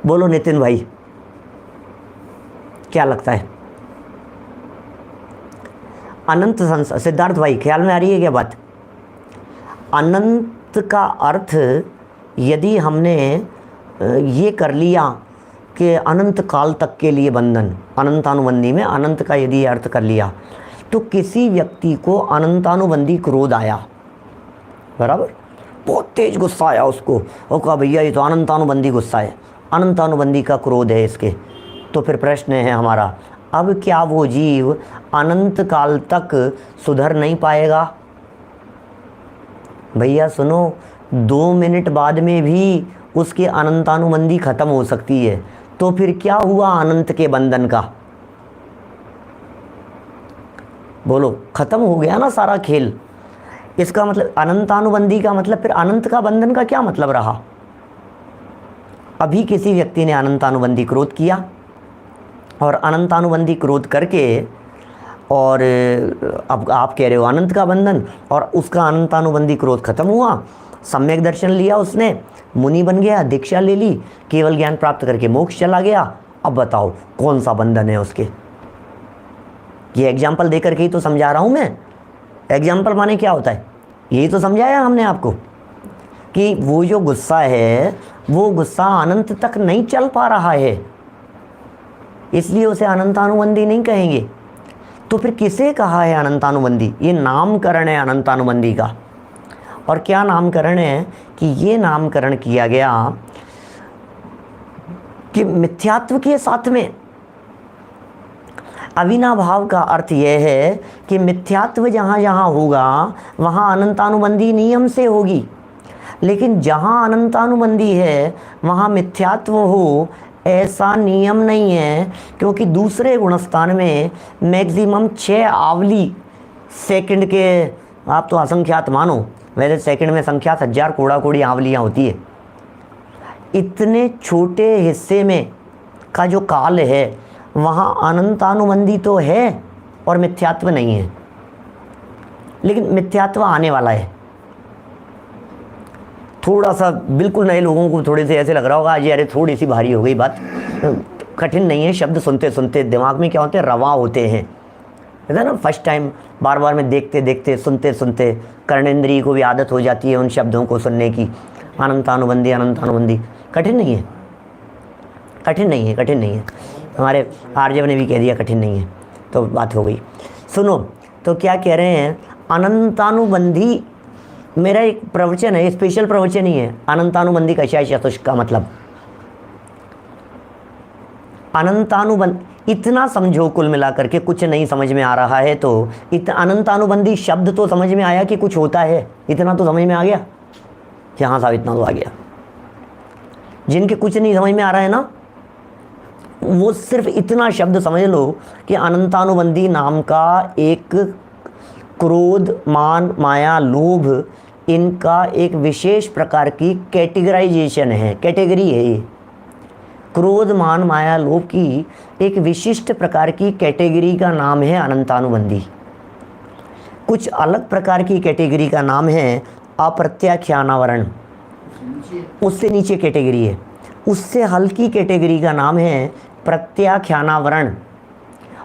S1: बोलो नितिन भाई, क्या लगता है? अनंत संसार, सिद्धार्थ भाई ख्याल में आ रही है क्या बात? अनंत का अर्थ यदि हमने ये कर लिया कि अनंत काल तक के लिए बंधन, अनंतानुबंधी में अनंत का यदि अर्थ कर लिया, तो किसी व्यक्ति को अनंतानुबंधी क्रोध आया, बराबर, बहुत तेज गुस्सा आया उसको, और कहा भैया ये तो अनंतानुबंधी गुस्सा है, अनंतानुबंधी का क्रोध है इसके। तो फिर प्रश्न है हमारा, अब क्या वो जीव अनंत काल तक सुधर नहीं पाएगा? भैया सुनो, 2 मिनट बाद में भी उसकी अनंतानुबंधी खत्म हो सकती है। तो फिर क्या हुआ अनंत के बंधन का? बोलो, खत्म हो गया ना सारा खेल। इसका मतलब अनंतानुबंधी का मतलब फिर अनंत का बंधन का क्या मतलब रहा? अभी किसी व्यक्ति ने अनंतानुबंधी क्रोध किया, और अनंतानुबंधी क्रोध करके, और अब आप कह रहे हो अनंत का बंधन, और उसका अनंतानुबंधी क्रोध खत्म हुआ, सम्यक दर्शन लिया उसने, मुनि बन गया, दीक्षा ले ली, केवल ज्ञान प्राप्त करके मोक्ष चला गया। अब बताओ कौन सा बंधन है उसके? ये एग्जाम्पल देकर के ही तो समझा रहा हूँ मैं। एग्जाम्पल माने क्या होता है, यही तो समझाया हमने आपको कि वो जो गुस्सा है, वो गुस्सा अनंत तक नहीं चल पा रहा है, इसलिए उसे अनंतानुबंधी नहीं कहेंगे। तो फिर किसे कहा है अनंतानुबंधी? ये नामकरण है अनंतानुबंधी का। और क्या नामकरण है कि ये नामकरण किया गया कि मिथ्यात्व के साथ में, अविनाभाव का अर्थ यह है कि मिथ्यात्व जहाँ जहाँ होगा वहाँ अनंतानुबंधी नियम से होगी, लेकिन जहाँ अनंतानुबंधी है वहाँ मिथ्यात्व हो ऐसा नियम नहीं है, क्योंकि दूसरे गुणस्थान में मैक्सिमम 6 आवली सेकंड के, आप तो असंख्यात मानो, वैसे सेकंड में संख्यात 1000 कोड़ा कोड़ी आवलियाँ होती है। इतने छोटे हिस्से में का जो काल है वहाँ अनंतानुबंधी तो है और मिथ्यात्व नहीं है, लेकिन मिथ्यात्व आने वाला है। थोड़ा सा बिल्कुल नए लोगों को थोड़े से ऐसे लग रहा होगा आज अरे थोड़ी सी भारी हो गई बात, कठिन नहीं है। शब्द सुनते सुनते दिमाग में क्या होते हैं, रवा होते हैं, है ना। फर्स्ट टाइम बार बार में देखते देखते सुनते सुनते कर्णेंद्रिय को भी आदत हो जाती है उन शब्दों को सुनने की। अनंतानुबंधी अनंतानुबंधी कठिन नहीं है, कठिन नहीं है, कठिन नहीं है। हमारे आर्यव ने भी कह दिया कठिन नहीं है, तो बात हो गई। सुनो तो क्या कह रहे हैं, अनंतानुबंधी मेरा एक प्रवचन है, स्पेशल प्रवचन ही है। अनंतानुबंधी कशा चतुष्क का मतलब अनंतानुबंध, इतना समझो कुल मिलाकर के कुछ नहीं समझ में आ रहा है तो अनंतानुबंधी शब्द तो समझ में आया कि कुछ होता है, इतना तो समझ में आ गया कि हाँ साहब इतना तो आ गया। जिनके कुछ नहीं समझ में आ रहा है ना, वो सिर्फ इतना शब्द समझ लो कि अनंतानुबंधी नाम का एक क्रोध मान माया लोभ इनका एक विशेष प्रकार की कैटेगराइजेशन है, कैटेगरी है ये। क्रोध मान माया लोभ की एक विशिष्ट प्रकार की कैटेगरी का नाम है अनंतानुबंधी। कुछ अलग प्रकार की कैटेगरी का नाम है अप्रत्याख्यानावरण, उससे नीचे कैटेगरी है। उससे हल्की कैटेगरी का नाम है प्रत्याख्यानावरण,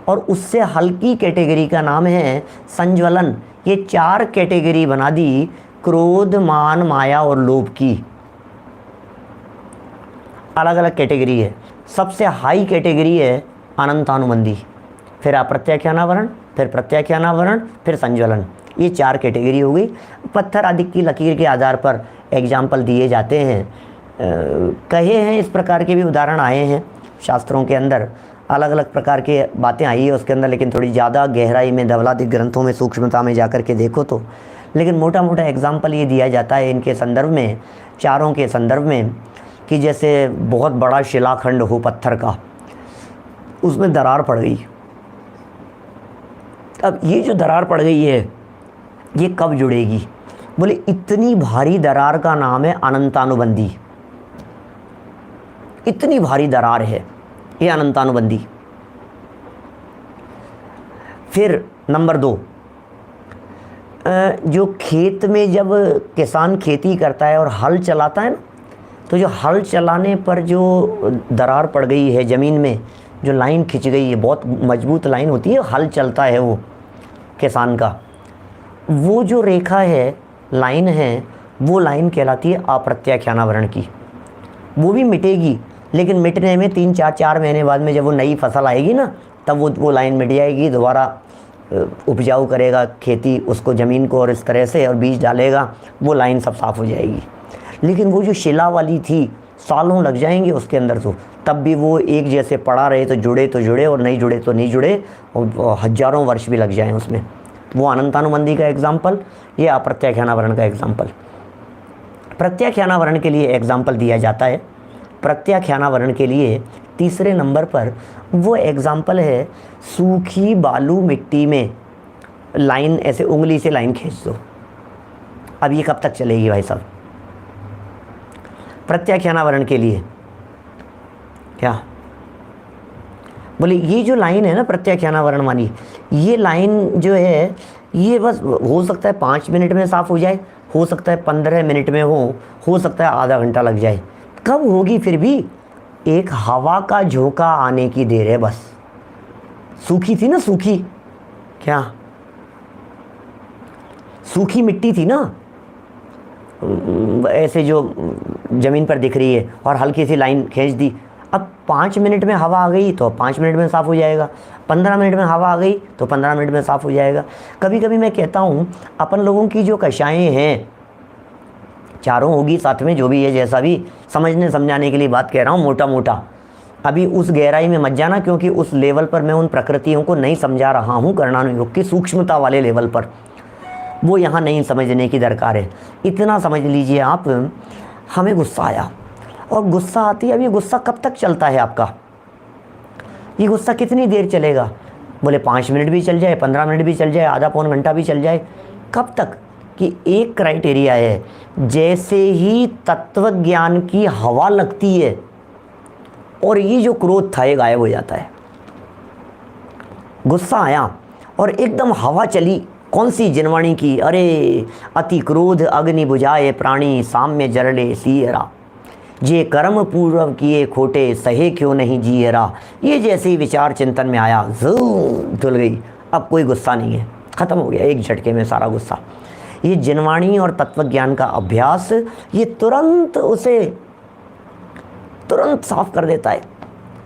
S1: और उससे हल्की कैटेगरी का नाम है संज्वलन। ये 4 कैटेगरी बना दी क्रोध मान माया और लोभ की, अलग अलग कैटेगरी है। सबसे हाई कैटेगरी है अनंतानुबंधी, फिर अप्रत्याख्यानावरण, फिर प्रत्याख्यानावरण, फिर संज्वलन। ये 4 कैटेगरी हो गई। पत्थर आदि की लकीर के आधार पर एग्जाम्पल दिए जाते हैं, कहे हैं, इस प्रकार के भी उदाहरण आए हैं शास्त्रों के अंदर। अलग अलग प्रकार के बातें आई है उसके अंदर, लेकिन थोड़ी ज़्यादा गहराई में धवलादिक ग्रंथों में सूक्ष्मता में जाकर के देखो तो, लेकिन मोटा मोटा एग्जाम्पल ये दिया जाता है इनके संदर्भ में, चारों के संदर्भ में, कि जैसे बहुत बड़ा शिलाखंड हो पत्थर का, उसमें दरार पड़ गई। अब ये जो दरार पड़ गई है ये कब जुड़ेगी? बोले इतनी भारी दरार का नाम है अनंतानुबंधी। इतनी भारी दरार है ये अनंतानुबंधी। फिर नंबर 2, जो खेत में जब किसान खेती करता है और हल चलाता है ना, तो जो हल चलाने पर जो दरार पड़ गई है ज़मीन में, जो लाइन खिंच गई है, बहुत मजबूत लाइन होती है, हल चलता है वो किसान का, वो जो रेखा है, लाइन है, वो लाइन कहलाती है अप्रत्याख्यानावरण की। वो भी मिटेगी, लेकिन मिटने में 3-4 महीने बाद में जब वो नई फसल आएगी ना, तब वो लाइन मिट जाएगी। दोबारा उपजाऊ करेगा खेती उसको, ज़मीन को, और इस तरह से, और बीज डालेगा, वो लाइन सब साफ़ हो जाएगी। लेकिन वो जो शिला वाली थी, सालों लग जाएंगे उसके अंदर, तो तब भी वो एक जैसे पड़ा रहे, तो जुड़े और नहीं जुड़े तो नहीं जुड़े, और हज़ारों वर्ष भी लग जाएं उसमें। वो अनंतानुबंधी का एग्जाम्पल, ये अप्रत्याख्यानावरण का एग्जाम्पल। प्रत्याख्यानावरण के लिए एग्जाम्पल दिया जाता है। प्रत्याख्यानावरण के लिए तीसरे नंबर पर वो एग्जाम्पल है, सूखी बालू मिट्टी में लाइन, ऐसे उंगली से लाइन खींच दो। अब ये कब तक चलेगी भाई साहब? प्रत्याख्यानावरण के लिए क्या बोले, ये जो लाइन है ना प्रत्याख्यानावरण वाली, ये लाइन जो है, ये बस हो सकता है 5 मिनट में साफ़ हो जाए, हो सकता है 15 मिनट में हो सकता है आधा घंटा लग जाए। कब होगी? फिर भी एक हवा का झोंका आने की देर है बस। सूखी थी ना, सूखी, क्या सूखी मिट्टी थी ना, ऐसे जो ज़मीन पर दिख रही है, और हल्की सी लाइन खींच दी। अब 5 मिनट में हवा आ गई तो 5 मिनट में साफ़ हो जाएगा, 15 मिनट में हवा आ गई तो 15 मिनट में साफ़ हो जाएगा। कभी कभी मैं कहता हूँ अपन लोगों की जो कषाएँ हैं, चारों होगी साथ में, जो भी है, जैसा भी, समझने समझाने के लिए बात कह रहा हूँ, मोटा मोटा अभी उस गहराई में मत जाना, क्योंकि उस लेवल पर मैं उन प्रकृतियों को नहीं समझा रहा हूँ कर्णानुयोग की सूक्ष्मता वाले लेवल पर, वो यहाँ नहीं समझने की दरकार है। इतना समझ लीजिए आप, हमें गुस्सा आया, और गुस्सा आती है, अब ये गुस्सा कब तक चलता है आपका, ये गुस्सा कितनी देर चलेगा? बोले 5 मिनट भी चल जाए, 15 मिनट भी चल जाए, आधा पौन घंटा भी चल जाए, कब तक? कि एक क्राइटेरिया है, जैसे ही तत्व ज्ञान की हवा लगती है और ये जो क्रोध था ये गायब हो जाता है। गुस्सा आया और एकदम हवा चली, कौन सी? जिनवाणी की, अरे अति क्रोध अग्नि बुझाए प्राणी, साम्य जरले सियरा, जे कर्म पूर्व किए खोटे, सहे क्यों नहीं जियरा। ये जैसे ही विचार चिंतन में आया, धुल गई, अब कोई गुस्सा नहीं है, खत्म हो गया एक झटके में सारा गुस्सा। ये जिनवाणी और तत्वज्ञान का अभ्यास ये तुरंत उसे तुरंत साफ कर देता है।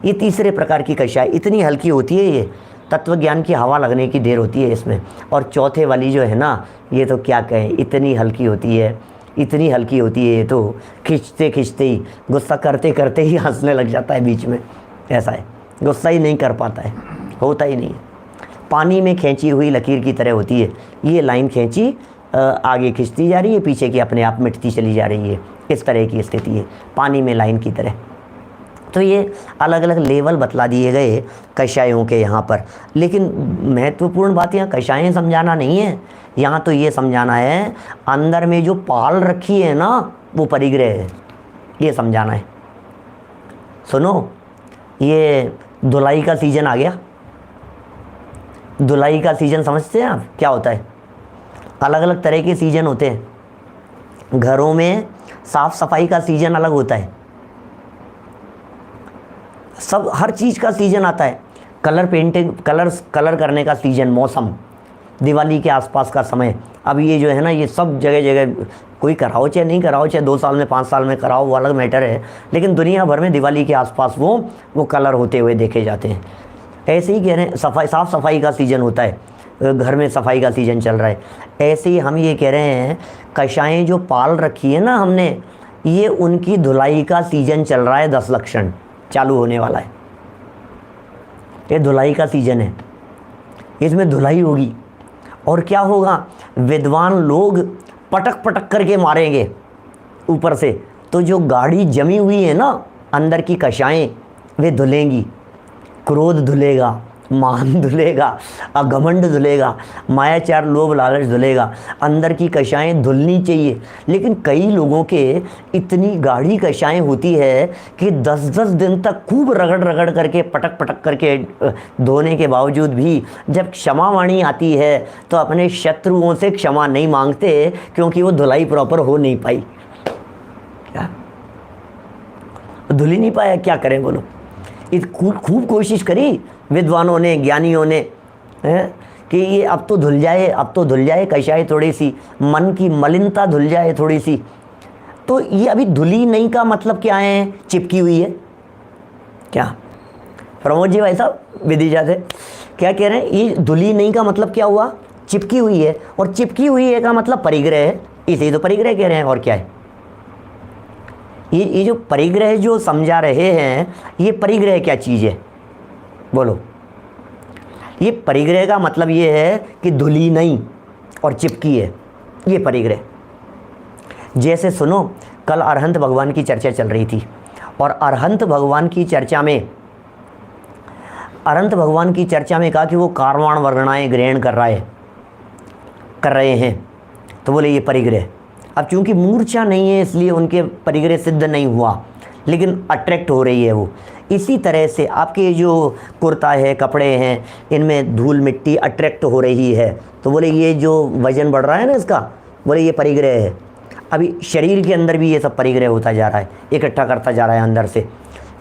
S1: ये तीसरे प्रकार की कषाय इतनी हल्की होती है, ये तत्वज्ञान की हवा लगने की देर होती है इसमें। और चौथे वाली जो है ना, ये तो क्या कहें, इतनी हल्की होती है, इतनी हल्की होती है, ये तो खींचते खींचते ही, गुस्सा करते करते ही हंसने लग जाता है बीच में, ऐसा है। गुस्सा ही नहीं कर पाता है, होता ही नहीं है। पानी में खींची हुई लकीर की तरह होती है, ये लाइन खींची आगे खींचती जा रही है, पीछे की अपने आप मिटती चली जा रही है, इस तरह की स्थिति है पानी में लाइन की तरह। तो ये अलग अलग लेवल बतला दिए गए कषायों के यहाँ पर। लेकिन महत्वपूर्ण बात यहाँ कषायें समझाना नहीं है, यहाँ तो ये समझाना है अंदर में जो पाल रखी है ना वो परिग्रह है, ये समझाना है। सुनो, ये धुलाई का सीजन आ गया। धुलाई का सीजन समझते हैं आप क्या होता है? अलग अलग तरह के सीजन होते हैं। घरों में साफ सफाई का सीजन अलग होता है, सब हर चीज़ का सीजन आता है। कलर पेंटिंग, कलर करने का सीजन, मौसम, दिवाली के आसपास का समय। अब ये जो है ना, ये सब जगह जगह कोई कराओ चाहे नहीं कराओ, चाहे 2 साल में 5 साल में कराओ, वो अलग मैटर है, लेकिन दुनिया भर में दिवाली के आसपास वो कलर होते हुए देखे जाते हैं। ऐसे ही कह रहे हैं साफ़ सफाई का सीज़न होता है, घर में सफाई का सीज़न चल रहा है। ऐसे ही हम ये कह रहे हैं कषायें जो पाल रखी है ना हमने, ये उनकी धुलाई का सीज़न चल रहा है, 10 लक्षण चालू होने वाला है। ये धुलाई का सीज़न है, इसमें धुलाई होगी। और क्या होगा? विद्वान लोग पटक पटक करके मारेंगे ऊपर से, तो जो गाढ़ी जमी हुई है ना अंदर की कषायें, वे धुलेंगी। क्रोध धुलेगा, मान धुलेगा, अघमंड धुलेगा, मायाचार लोभ लालच धुलेगा, अंदर की कषायें धुलनी चाहिए। लेकिन कई लोगों के इतनी गाढ़ी कषायें होती है कि 10-10 दिन तक खूब रगड़ रगड़ करके, पटक पटक करके धोने के बावजूद भी जब क्षमा वाणी आती है तो अपने शत्रुओं से क्षमा नहीं मांगते, क्योंकि वो धुलाई प्रॉपर हो नहीं पाई। क्या धुल ही नहीं पाया, क्या करें बोलो? खूब कोशिश करी विद्वानों ने, ज्ञानियों ने, कि ये अब तो धुल जाए, अब तो धुल जाए कषाय, थोड़ी सी मन की मलिनता धुल जाए थोड़ी सी। तो ये अभी धुली नहीं का मतलब क्या है? चिपकी हुई है। क्या प्रमोद जी भाई साहब विदिशा से क्या कह रहे हैं? ये धुली नहीं का मतलब क्या हुआ? चिपकी हुई है। और चिपकी हुई है का मतलब परिग्रह है, इसे तो परिग्रह कह रहे हैं। और क्या है ये जो परिग्रह जो समझा रहे हैं, ये परिग्रह क्या चीज़ है बोलो? ये परिग्रह का मतलब ये है कि धुली नहीं और चिपकी है, ये परिग्रह। जैसे सुनो, कल अरहंत भगवान की चर्चा चल रही थी, और अरहंत भगवान की चर्चा में कहा कि वो कारवाण वर्गणाएं ग्रहण कर रहे हैं, तो बोले ये परिग्रह। अब चूंकि मूर्छा नहीं है इसलिए उनके परिग्रह सिद्ध नहीं हुआ, लेकिन अट्रैक्ट हो रही है वो। इसी तरह से आपके जो कुर्ता है, कपड़े हैं, इनमें धूल मिट्टी अट्रैक्ट हो रही है, तो बोले ये जो वजन बढ़ रहा है ना इसका, बोले ये परिग्रह है। अभी शरीर के अंदर भी ये सब परिग्रह होता जा रहा है, इकट्ठा करता जा रहा है अंदर से।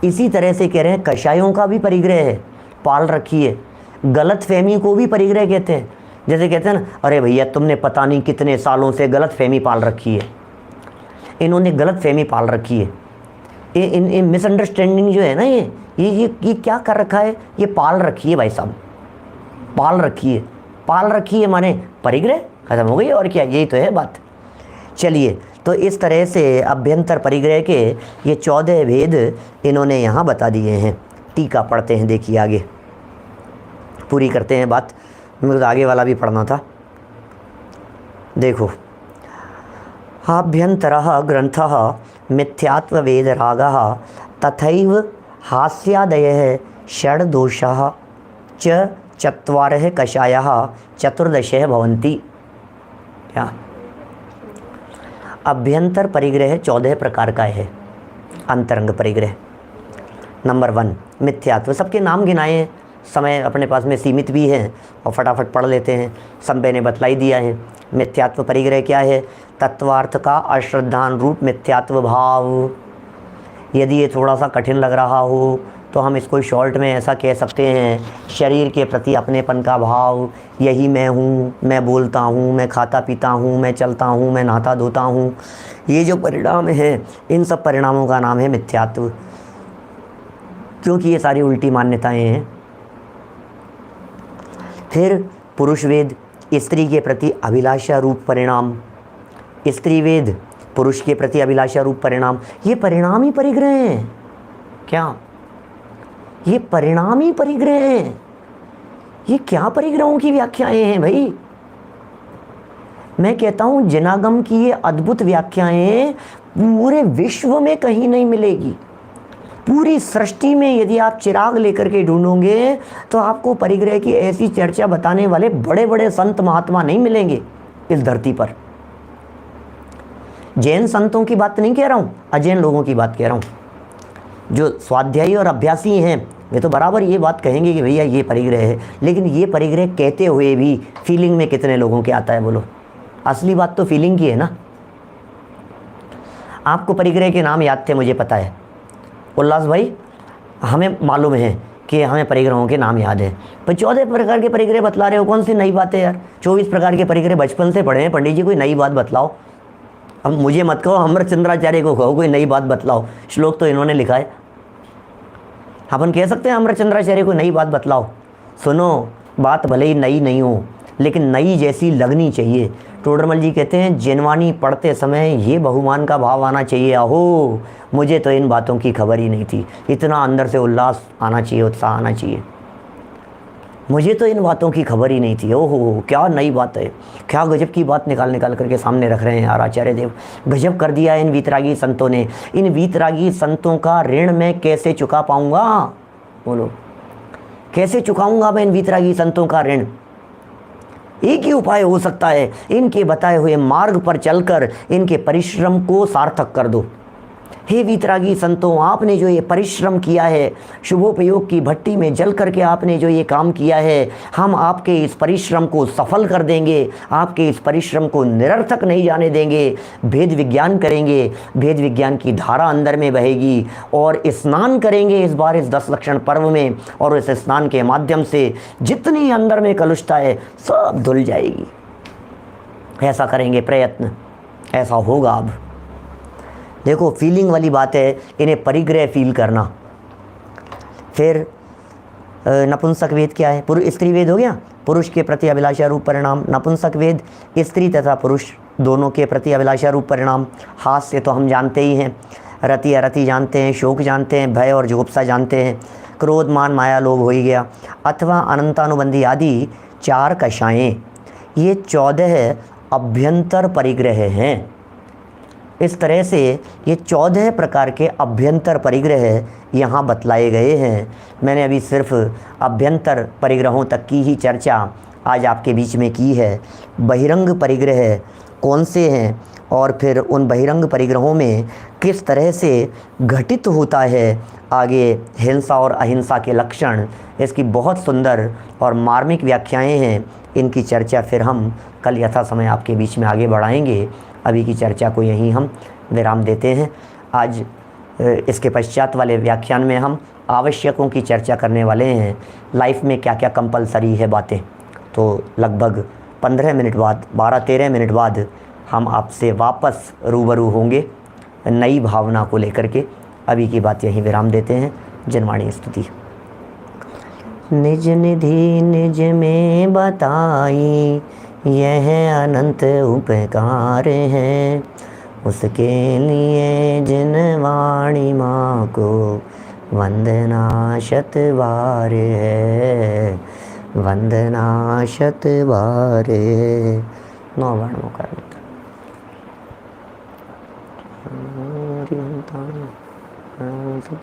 S1: इसी तरह से कह रहे हैं कषायों का भी परिग्रह है, पाल रखी है। गलत फहमी को भी परिग्रह कहते हैं। जैसे कहते हैं ना, अरे भैया तुमने पता नहीं कितने सालों से गलत फहमी पाल रखी है, इन्होंने गलत फहमी पाल रखी है। इन मिसअंडरस्टैंडिंग जो है ना, ये क्या कर रखा है? ये पाल रखी है भाई साहब, पाल रखी है माने परिग्रह खत्म हो गई। और क्या, यही तो है बात। चलिए, तो इस तरह से अभ्यंतर परिग्रह के ये 14 भेद इन्होंने यहाँ बता दिए हैं। टीका पढ़ते हैं। देखिए आगे पूरी करते हैं बात, मुझे आगे वाला भी पढ़ना था। देखो, आभ्यंतरः ग्रंथः मिथ्यात्ववेदरागः तथैव हास्यादयः षड्दोषः च चत्वारः कषायः चतुर्दशः भवन्ति। क्या अभ्यंतर परिग्रह 14 प्रकार का है। अंतरंग परिग्रह नंबर 1 मिथ्यात्व। सबके नाम गिनाए हैं, समय अपने पास में सीमित भी है और फटाफट पढ़ लेते हैं। संबे ने बतलाई दिया है। मिथ्यात्व परिग्रह क्या है? तत्वार्थ का अश्रद्धान रूप मिथ्यात्व भाव। यदि ये थोड़ा सा कठिन लग रहा हो तो हम इसको शॉर्ट में ऐसा कह सकते हैं, शरीर के प्रति अपनेपन का भाव। यही मैं हूँ, मैं बोलता हूँ, मैं खाता पीता हूँ, मैं चलता हूँ, मैं नहाता धोता हूँ। ये जो परिणाम है, इन सब परिणामों का नाम है मिथ्यात्व, क्योंकि ये सारी उल्टी मान्यताएं हैं। फिर पुरुष वेद, स्त्री के प्रति अभिलाषा रूप परिणाम। स्त्री वेद, पुरुष के प्रति अभिलाषा रूप परिणाम। ये परिणाम ही परिग्रह हैं। क्या ये परिणाम ही परिग्रह हैं? ये क्या परिग्रहों की व्याख्याएं हैं भाई? मैं कहता हूं जनागम की ये अद्भुत व्याख्याएं पूरे विश्व में कहीं नहीं मिलेगी। पूरी सृष्टि में यदि आप चिराग लेकर के ढूंढोगे तो आपको परिग्रह की ऐसी चर्चा बताने वाले बड़े बड़े संत महात्मा नहीं मिलेंगे इस धरती पर। जैन संतों की बात नहीं कह रहा हूं, अजैन लोगों की बात कह रहा हूं। जो स्वाध्यायी और अभ्यासी हैं वे तो बराबर ये बात कहेंगे कि भैया ये परिग्रह है, लेकिन ये परिग्रह कहते हुए भी फीलिंग में कितने लोगों के आता है बोलो? असली बात तो फीलिंग की है ना। आपको परिग्रह के नाम याद थे, मुझे पता है उल्लास भाई, हमें मालूम है कि हमें परिग्रहों के नाम याद है, पर 14 प्रकार के परिग्रह बतला रहे हो, कौन सी नई बात है यार? 24 प्रकार के परिग्रह बचपन से पढ़े हैं पंडित जी, कोई नई बात बतलाओ। अब मुझे मत कहो, अमृतचंद्राचार्य को कहो कोई नई बात बतलाओ, श्लोक तो इन्होंने लिखा है। अपन कह सकते हैं अमृतचंद्राचार्य को नई बात बतलाओ। सुनो, बात भले ही नई नहीं हो लेकिन नई जैसी लगनी चाहिए। टोडरमल जी कहते हैं जिनवानी पढ़ते समय ये बहुमान का भाव आना चाहिए, अहो मुझे तो इन बातों की खबर ही नहीं थी। इतना अंदर से उल्लास आना चाहिए, उत्साह आना चाहिए। मुझे तो इन बातों की खबर ही नहीं थी। ओहो क्या नई बात है, क्या गजब की बात निकाल करके सामने रख रहे हैं यार आचार्य देव। गजब कर दिया है इन वीतरागी संतों ने। इन वीतरागी संतों का ऋण मैं कैसे चुका पाऊंगा? बोलो, कैसे चुकाऊंगा मैं इन वीतरागी संतों का ऋण? एक ही उपाय हो सकता है, इनके बताए हुए मार्ग पर चलकर इनके परिश्रम को सार्थक कर दो। हे वीतरागी संतों, आपने जो ये परिश्रम किया है, शुभोपयोग की भट्टी में जल करके आपने जो ये काम किया है, हम आपके इस परिश्रम को सफल कर देंगे, आपके इस परिश्रम को निरर्थक नहीं जाने देंगे। भेद विज्ञान करेंगे, भेद विज्ञान की धारा अंदर में बहेगी और स्नान करेंगे इस बार इस 10 लक्षण पर्व में, और इस स्नान के माध्यम से जितनी अंदर में कलुषता है सब धुल जाएगी। ऐसा करेंगे प्रयत्न, ऐसा होगा। अब देखो फीलिंग वाली बात है, इन्हें परिग्रह फील करना। फिर नपुंसक वेद क्या है? स्त्री वेद हो गया, पुरुष के प्रति अभिलाषा रूप परिणाम। नपुंसक वेद स्त्री तथा पुरुष दोनों के प्रति अभिलाषा रूप परिणाम। हास्य तो हम जानते ही हैं, रति अरति जानते हैं, शोक जानते हैं, भय और जुगुप्सा जानते हैं, क्रोध मान माया लोभ हो ही गया, अथवा अनंतानुबंधी आदि 4 कषाएँ। ये 14 अभ्यंतर परिग्रह हैं। इस तरह से ये 14 प्रकार के अभ्यंतर परिग्रह यहाँ बतलाए गए हैं। मैंने अभी सिर्फ अभ्यंतर परिग्रहों तक की ही चर्चा आज आपके बीच में की है। बहिरंग परिग्रह कौन से हैं और फिर उन बहिरंग परिग्रहों में किस तरह से घटित होता है आगे हिंसा और अहिंसा के लक्षण, इसकी बहुत सुंदर और मार्मिक व्याख्याएं हैं। इनकी चर्चा फिर हम कल यथा समय आपके बीच में आगे बढ़ाएंगे। अभी की चर्चा को यहीं हम विराम देते हैं। आज इसके पश्चात वाले व्याख्यान में हम आवश्यकों की चर्चा करने वाले हैं। लाइफ में क्या क्या कंपलसरी है बातें, तो लगभग 15 मिनट बाद, 12-13 मिनट बाद हम आपसे वापस रूबरू होंगे नई भावना को लेकर के। अभी की बात यहीं विराम देते हैं। जनवाणी स्तुति। निज निधि निज में बताई यह अनंत उपकार है, उसके लिए जिन वाणी माँ को वंदना शतबार है, वंदना शतबार है। 9 वर्णों का